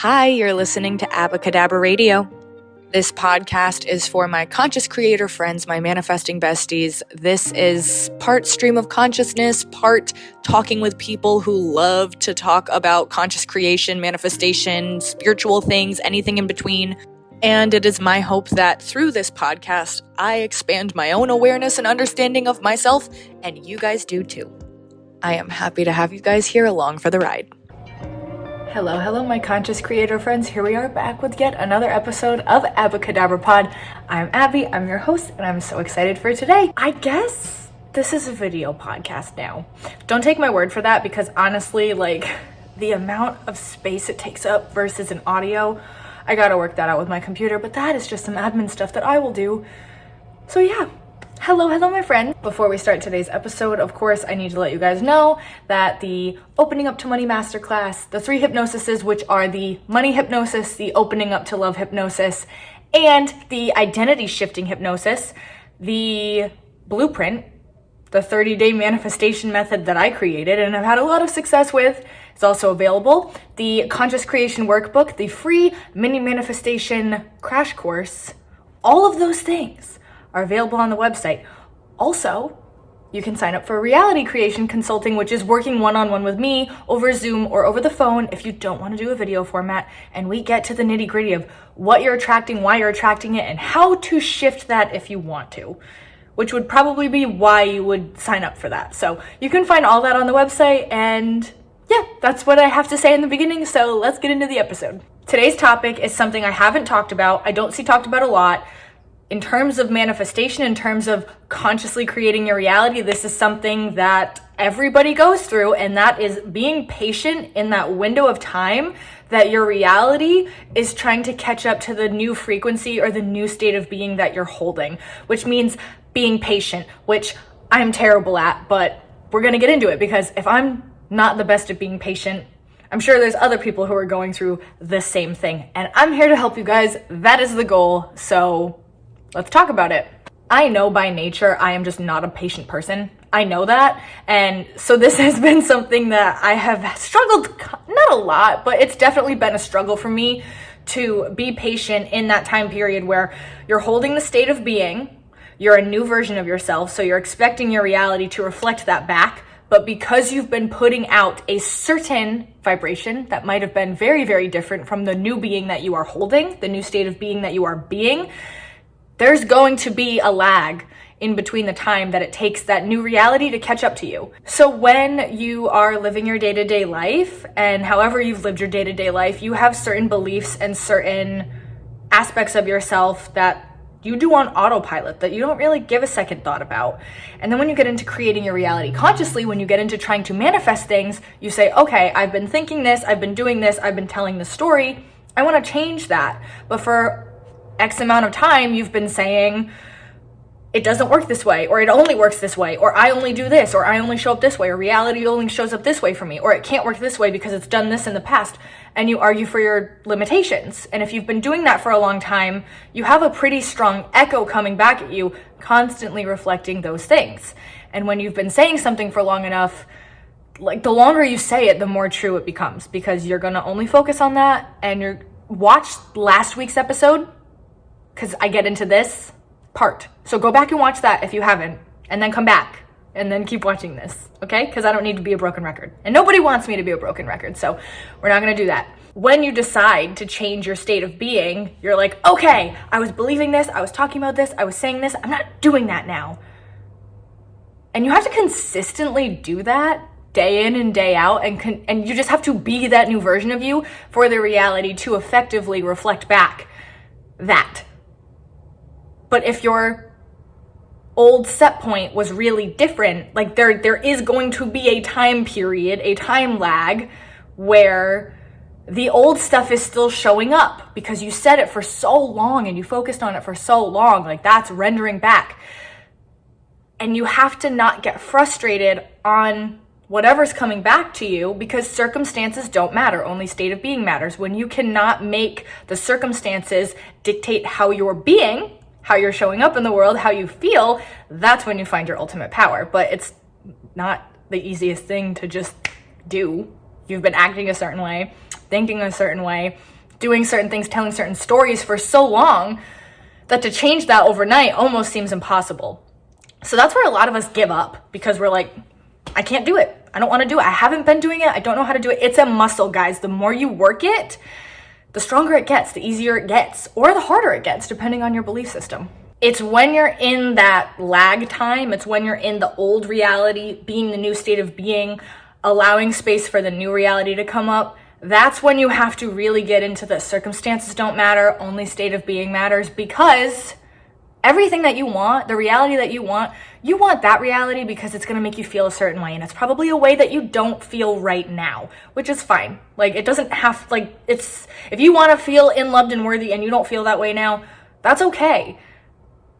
Hi, you're listening to Abbacahdabra Radio. This podcast is for my conscious creator friends, my manifesting besties. This is part stream of consciousness, part talking with people who love to talk about conscious creation, manifestation, spiritual things, anything in between. And it is my hope that through this podcast, I expand my own awareness and understanding of myself, and you guys do too. I am happy to have you guys here along for the ride. Hello, my conscious creator friends. Here we are back with yet another episode of Abbacahdabrapod. I'm Abby, I'm your host, and I'm so excited for today. I guess this is a video podcast now. Don't take my word for that, because honestly, the amount of space it takes up versus an audio, I gotta work that out with my computer, but that is just some admin stuff that I will do. So yeah. Hello, my friend. Before we start today's episode, of course, I need to let you guys know that the Opening Up to Money Masterclass, the 3 hypnosises, which are the money hypnosis, the opening up to love hypnosis, and the identity shifting hypnosis, the blueprint, the 30-day manifestation method that I created and I've had a lot of success with, is also available. The Conscious Creation Workbook, the free mini manifestation crash course, all of those things are available on the website. Also, you can sign up for reality creation consulting, which is working one-on-one with me over Zoom or over the phone if you don't want to do a video format, and we get to the nitty-gritty of what you're attracting, why you're attracting it, and how to shift that if you want to, which would probably be why you would sign up for that. So you can find all that on the website, and yeah, that's what I have to say in the beginning, so let's get into the episode. Today's topic is something I haven't talked about, I don't see talked about a lot. In terms of manifestation, in terms of consciously creating your reality, this is something that everybody goes through, and that is being patient in that window of time that your reality is trying to catch up to the new frequency or the new state of being that you're holding, which means being patient, which I'm terrible at, but we're gonna get into it, because if I'm not the best at being patient, I'm sure there's other people who are going through the same thing, and I'm here to help you guys. That is the goal, so let's talk about it. I know by nature I am just not a patient person. I know that. And so this has been something that I have struggled, not a lot, but it's definitely been a struggle for me to be patient in that time period where you're holding the state of being, you're a new version of yourself, so you're expecting your reality to reflect that back. But because you've been putting out a certain vibration that might have been very, very different from the new being that you are holding, the new state of being that you are being, there's going to be a lag in between the time that it takes that new reality to catch up to you. So when you are living your day-to-day life, and however you've lived your day-to-day life, you have certain beliefs and certain aspects of yourself that you do on autopilot that you don't really give a second thought about. And then when you get into creating your reality consciously, when you get into trying to manifest things, you say, okay, I've been thinking this, I've been doing this, I've been telling the story, I want to change that. But for X amount of time, you've been saying, it doesn't work this way, or it only works this way, or I only do this, or I only show up this way, or reality only shows up this way for me, or it can't work this way because it's done this in the past, and you argue for your limitations. And if you've been doing that for a long time, you have a pretty strong echo coming back at you, constantly reflecting those things. And when you've been saying something for long enough, the longer you say it, the more true it becomes, because you're gonna only focus on that. And you're watch last week's episode, because I get into this part. So go back and watch that if you haven't, and then come back, and then keep watching this, okay? Because I don't need to be a broken record. And nobody wants me to be a broken record, so we're not gonna do that. When you decide to change your state of being, you're like, okay, I was believing this, I was talking about this, I was saying this, I'm not doing that now. And you have to consistently do that day in and day out, and you just have to be that new version of you for the reality to effectively reflect back that. But if your old set point was really different, there is going to be a time period, a time lag, where the old stuff is still showing up because you said it for so long and you focused on it for so long, that's rendering back. And you have to not get frustrated on whatever's coming back to you, because circumstances don't matter, only state of being matters. When you cannot make the circumstances dictate how you're being, how you're showing up in the world, how you feel, that's when you find your ultimate power. But it's not the easiest thing to just do. You've been acting a certain way thinking a certain way, doing certain things, telling certain stories for so long that to change that overnight almost seems impossible. So that's where a lot of us give up, because we're like, I can't do it. I don't want to do it. I haven't been doing it. I don't know how to do it. It's a muscle, guys. The more you work it, the stronger it gets, the easier it gets, or the harder it gets, depending on your belief system. It's when you're in that lag time, it's when you're in the old reality, being the new state of being, allowing space for the new reality to come up. That's when you have to really get into the circumstances don't matter, only state of being matters, because everything that you want, the reality that you want that reality because it's going to make you feel a certain way. And it's probably a way that you don't feel right now, which is fine. Like, it doesn't have, like, it's, if you want to feel in, loved, and worthy and you don't feel that way now, that's okay.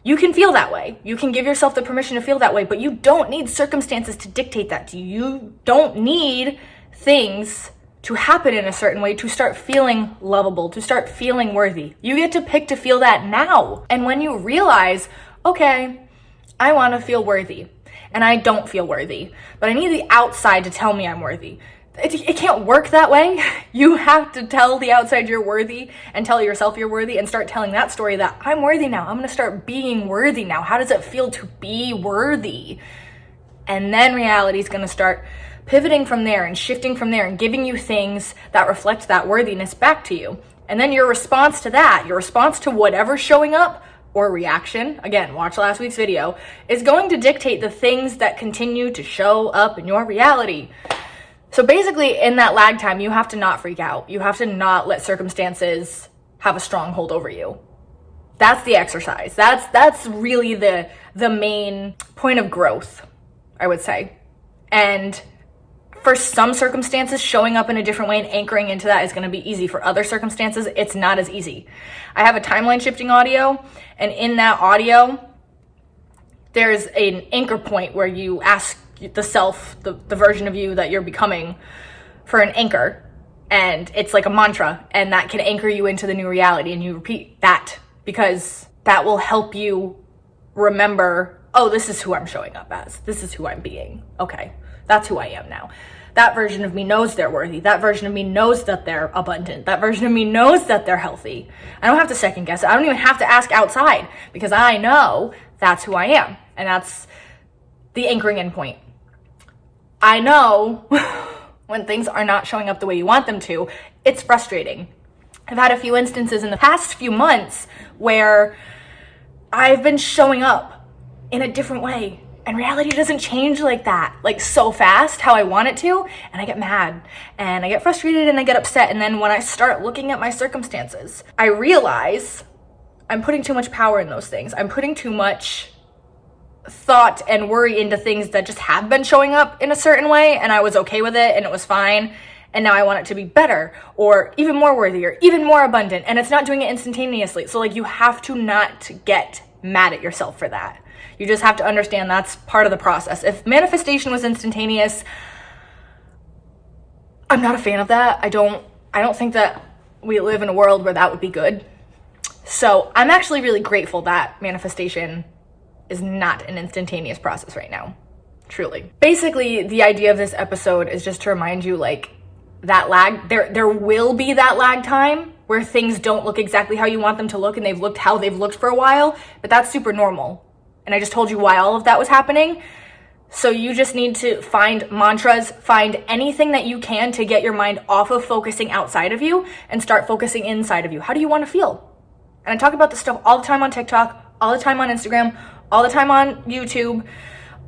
You can feel that way. You can give yourself the permission to feel that way, but you don't need circumstances to dictate that to you. You don't need things to happen in a certain way to start feeling lovable, to start feeling worthy. You get to pick to feel that now. And when you realize, okay, I want to feel worthy and I don't feel worthy, but I need the outside to tell me I'm worthy. It can't work that way. You have to tell the outside you're worthy and tell yourself you're worthy and start telling that story that I'm worthy now. I'm going to start being worthy now. How does it feel to be worthy? And then reality is going to start pivoting from there and shifting from there and giving you things that reflect that worthiness back to you. And then your response to that, your response to whatever's showing up or reaction, again, watch last week's video, is going to dictate the things that continue to show up in your reality. So basically, in that lag time, you have to not freak out. You have to not let circumstances have a stronghold over you. That's the exercise. That's really the main point of growth, I would say. And for some circumstances, showing up in a different way and anchoring into that is going to be easy. For other circumstances, it's not as easy. I have a timeline shifting audio, and in that audio, there's an anchor point where you ask the self, the version of you that you're becoming, for an anchor. And it's like a mantra, and that can anchor you into the new reality. And you repeat that because that will help you remember, oh, this is who I'm showing up as. This is who I'm being. Okay, that's who I am now. That version of me knows they're worthy. That version of me knows that they're abundant. That version of me knows that they're healthy. I don't have to second guess it. I don't even have to ask outside, because I know that's who I am. And that's the anchoring in point. I know when things are not showing up the way you want them to, it's frustrating. I've had a few instances in the past few months where I've been showing up in a different way, and reality doesn't change like that, like so fast how I want it to, and I get mad and I get frustrated and I get upset. And then when I start looking at my circumstances, I realize I'm putting too much power in those things. I'm putting too much thought and worry into things that just have been showing up in a certain way, and I was okay with it and it was fine, and now I want it to be better or even more worthy or even more abundant, and it's not doing it instantaneously. So like, you have to not get mad at yourself for that. You just have to understand that's part of the process. If manifestation was instantaneous, I'm not a fan of that. I don't think that we live in a world where that would be good. So I'm actually really grateful that manifestation is not an instantaneous process right now, truly. Basically, the idea of this episode is just to remind you, like, that lag, there will be that lag time where things don't look exactly how you want them to look, and they've looked how they've looked for a while, but that's super normal. And I just told you why all of that was happening. So you just need to find mantras, find anything that you can to get your mind off of focusing outside of you and start focusing inside of you. How do you want to feel? And I talk about this stuff all the time on TikTok, all the time on Instagram, all the time on YouTube,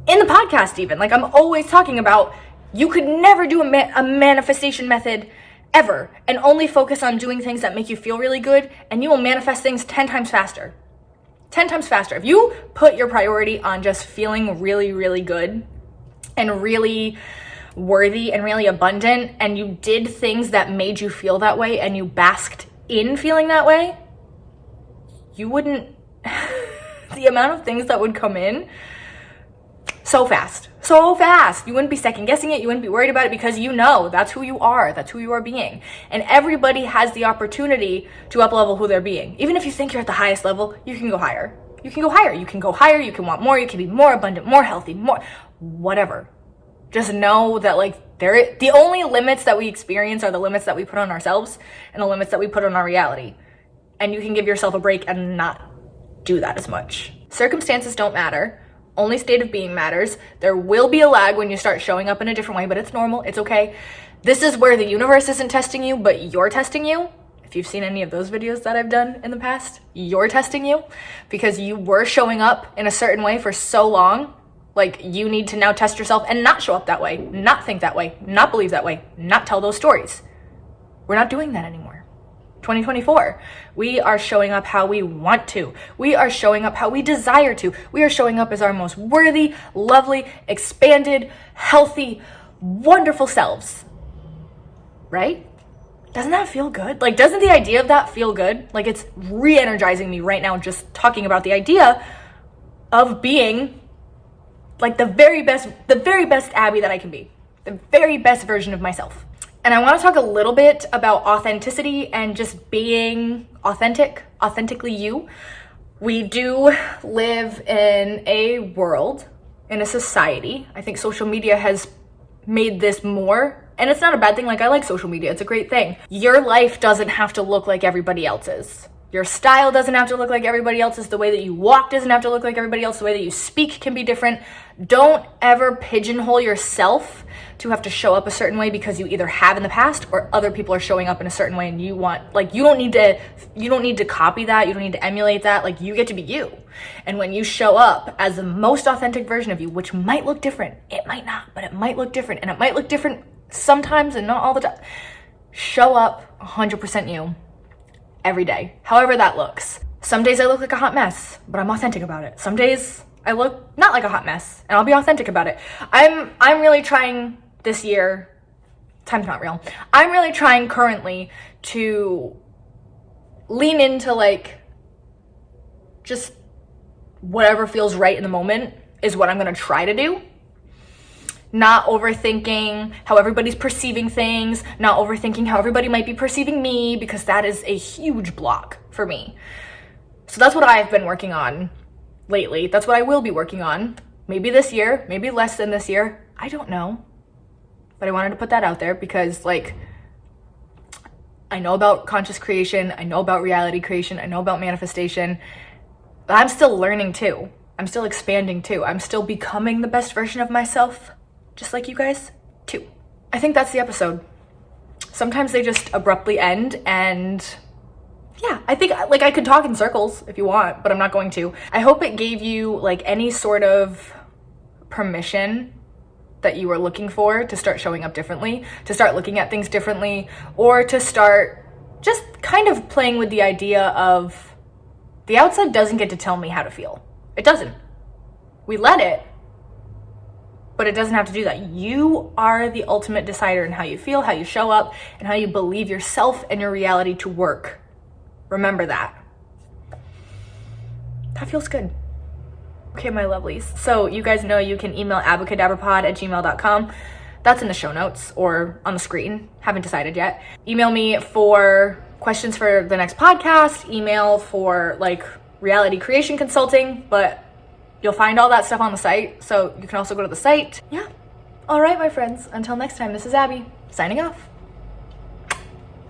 in the podcast even. Like, I'm always talking about, you could never do a manifestation method ever and only focus on doing things that make you feel really good, and you will manifest things 10 times faster. 10 times faster. If you put your priority on just feeling really, really good and really worthy and really abundant, and you did things that made you feel that way and you basked in feeling that way, you wouldn't... the amount of things that would come in so fast. You wouldn't be second guessing it. You wouldn't be worried about it, because you know that's who you are. That's who you are being. And everybody has the opportunity to up-level who they're being. Even if you think you're at the highest level, you can go higher. You can go higher. You can go higher. You can want more. You can be more abundant, more healthy, more whatever. Just know that like the only limits that we experience are the limits that we put on ourselves and the limits that we put on our reality. And you can give yourself a break and not do that as much. Circumstances don't matter. Only state of being matters. There will be a lag when you start showing up in a different way, but it's normal. It's okay. This is where the universe isn't testing you, but you're testing you. If you've seen any of those videos that I've done in the past, you're testing you because you were showing up in a certain way for so long. Like, you need to now test yourself and not show up that way, not think that way, not believe that way, not tell those stories. We're not doing that anymore. 2024, we are showing up how we want to. We are showing up how we desire to. We are showing up as our most worthy, lovely, expanded, healthy, wonderful selves. Right? Doesn't that feel good? Like, doesn't the idea of that feel good? Like, it's re-energizing me right now just talking about the idea of being like the very best Abby that I can be, the very best version of myself. And I want to talk a little bit about authenticity and just being authentically you. We do live in a world, in a society. I think social media has made this more, and it's not a bad thing. Like, I like social media. It's a great thing. Your life doesn't have to look like everybody else's. Your style doesn't have to look like everybody else's. The way that you walk doesn't have to look like everybody else. The way that you speak can be different. Don't ever pigeonhole yourself to have to show up a certain way because you either have in the past or other people are showing up in a certain way and you want, like, you don't need to copy that. You don't need to emulate that. Like, you get to be you. And when you show up as the most authentic version of you, which might look different, it might not, but it might look different, and it might look different sometimes and not all the time. Show up 100% you. Every day, however that looks. Some days I look like a hot mess, but I'm authentic about it. Some days I look not like a hot mess, and I'll be authentic about it. I'm really trying this year, time's not real. I'm really trying currently to lean into like just whatever feels right in the moment is what I'm gonna try to do. Not overthinking how everybody's perceiving things, not overthinking how everybody might be perceiving me, because that is a huge block for me. So that's what I've been working on lately. That's what I will be working on. Maybe this year, maybe less than this year. I don't know. But I wanted to put that out there because, like, I know about conscious creation, I know about reality creation, I know about manifestation, but I'm still learning too. I'm still expanding too. I'm still becoming the best version of myself. Just like you guys, too. I think that's the episode. Sometimes they just abruptly end, and yeah, I think, like, I could talk in circles if you want, but I'm not going to. I hope it gave you, like, any sort of permission that you were looking for to start showing up differently, to start looking at things differently, or to start just kind of playing with the idea of the outside doesn't get to tell me how to feel. It doesn't. We let it. But it doesn't have to do that. You are the ultimate decider in how you feel, how you show up, and how you believe yourself and your reality to work. Remember that. That feels good. Okay, my lovelies. So you guys know you can email abbacahdabrapod@gmail.com. That's in the show notes or on the screen. Haven't decided yet. Email me for questions for the next podcast. Email for, like, reality creation consulting, but you'll find all that stuff on the site, so you can also go to the site. Yeah. All right, my friends. Until next time, this is Abby, signing off.